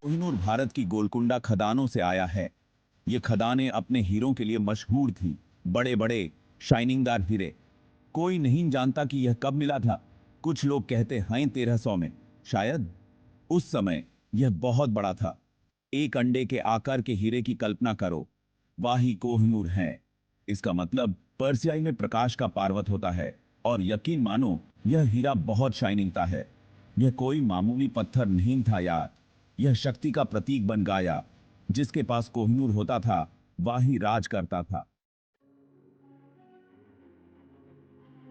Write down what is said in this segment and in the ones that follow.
कोहिनूर भारत की गोलकुंडा खदानों से आया है। ये खदानें अपने हीरों के लिए मशहूर थीं। बड़े बड़े शाइनिंगदार हीरे। कोई नहीं जानता कि यह कब मिला था। कुछ लोग कहते हैं 1300 में, शायद। उस समय यह बहुत बड़ा था। एक अंडे के आकार के हीरे की कल्पना करो। वाही कोहिनूर है। इसका मतलब पर्सियाई में प्रकाश का पार्वत होता है। और यकीन मानो, यह हीरा बहुत शाइनिंग था है। यह कोई मामूली पत्थर नहीं था यार। यह शक्ति का प्रतीक बन गया। जिसके पास कोहिनूर होता था, वही राज करता था।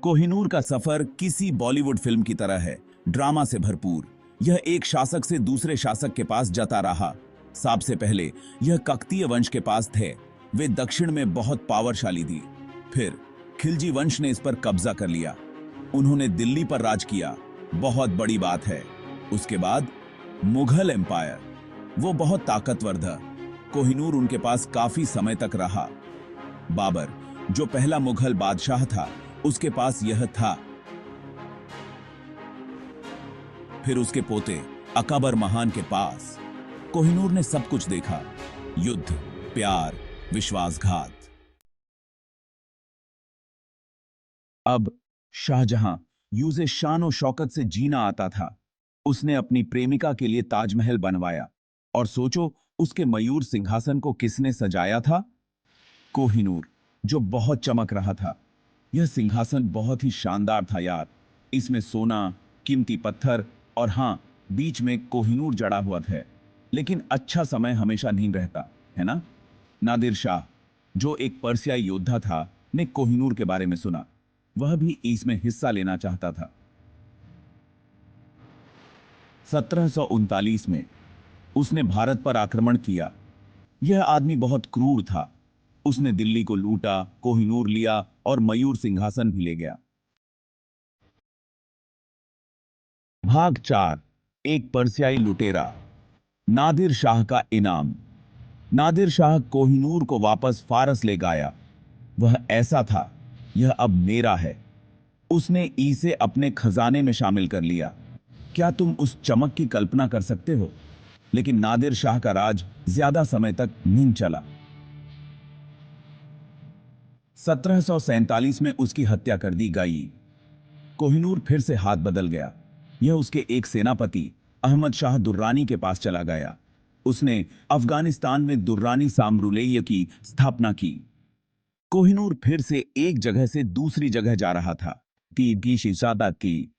कोहिनूर का सफर किसी बॉलीवुड फिल्म की तरह है, ड्रामा से भरपूर। यह एक शासक से दूसरे शासक के पास जाता रहा। सबसे पहले यह काकतीय वंश के पास थे। वे दक्षिण में बहुत पावरशाली थी। फिर खिलजी वंश ने इस पर कब्जा कर लिया। उन्होंने दिल्ली पर राज किया। बहुत बड़ी बात है। उसके बाद मुगल एम्पायर, वो बहुत ताकतवर था। कोहिनूर उनके पास काफी समय तक रहा। बाबर, जो पहला मुगल बादशाह था, उसके पास यह था। फिर उसके पोते अकबर महान के पास। कोहिनूर ने सब कुछ देखा। युद्ध, प्यार, विश्वासघात। अब शाहजहां यूं शान और शौकत से जीना आता था। उसने अपनी प्रेमिका के लिए ताजमहल बनवाया। और सोचो, उसके मयूर सिंहासन को किसने सजाया था? कोहिनूर, जो बहुत चमक रहा था। यह सिंहासन बहुत ही शानदार था यार। इसमें सोना, कीमती पत्थर और हाँ, बीच में कोहिनूर जड़ा हुआ था। लेकिन अच्छा समय हमेशा नहीं रहता, है ना? नादिर शाह, जो एक पर्सियाई योद्धा था, ने कोहिनूर के बारे में सुना। वह भी इसमें हिस्सा लेना चाहता था। 1739 में उसने भारत पर आक्रमण किया। यह आदमी बहुत क्रूर था। उसने दिल्ली को लूटा, कोहिनूर लिया और मयूर सिंहासन भी ले गया। भाग 4। एक पर्सियाई लुटेरा। नादिर शाह का इनाम। नादिर शाह कोहिनूर को वापस फारस ले गया। वह ऐसा था, यह अब मेरा है। उसने इसे अपने खजाने में शामिल कर लिया। क्या तुम उस चमक की कल्पना कर सकते हो? लेकिन नादिर शाह का राज ज्यादा समय तक नहीं चला। 1747 में उसकी हत्या कर दी गई। कोहिनूर फिर से हाथ बदल गया। यह उसके एक सेनापति अहमद शाह दुर्रानी के पास चला गया। उसने अफगानिस्तान में दुर्रानी साम्राज्य की स्थापना की। कोहिनूर फिर से एक जगह से दूसरी जगह जा रहा था। की शिजादा की।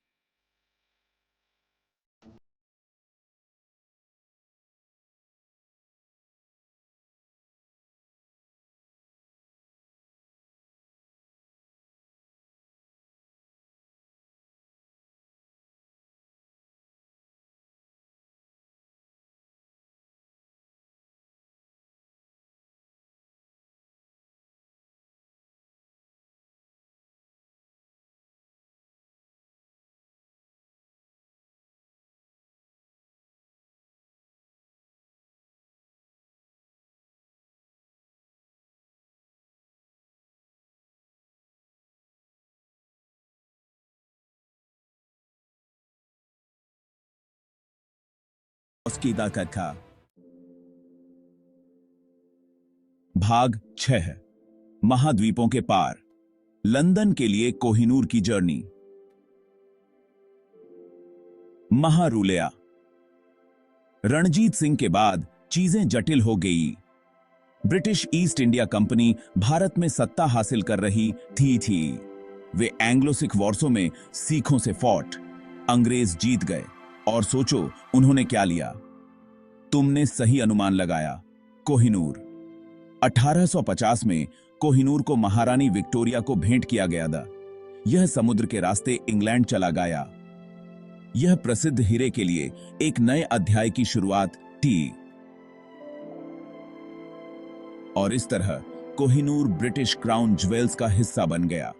उसकी ताकत का। भाग 6। महाद्वीपों के पार। लंदन के लिए कोहिनूर की जर्नी। महारूलिया। रणजीत सिंह के बाद चीजें जटिल हो गई। British east India company Bharat में सत्ता हासिल कर रही थी। वे एंग्लो सिख वॉर्सों में सिखों से फौट। अंग्रेज जीत गए। और सोचो उन्होंने क्या लिया। तुमने सही अनुमान लगाया, कोहिनूर। 1850 में कोहिनूर को महारानी विक्टोरिया को भेंट किया गया था। यह समुद्र के रास्ते इंग्लैंड चला गया। यह प्रसिद्ध हीरे के लिए एक नए अध्याय की शुरुआत थी। और इस तरह कोहिनूर ब्रिटिश क्राउन ज्वेल्स का हिस्सा बन गया।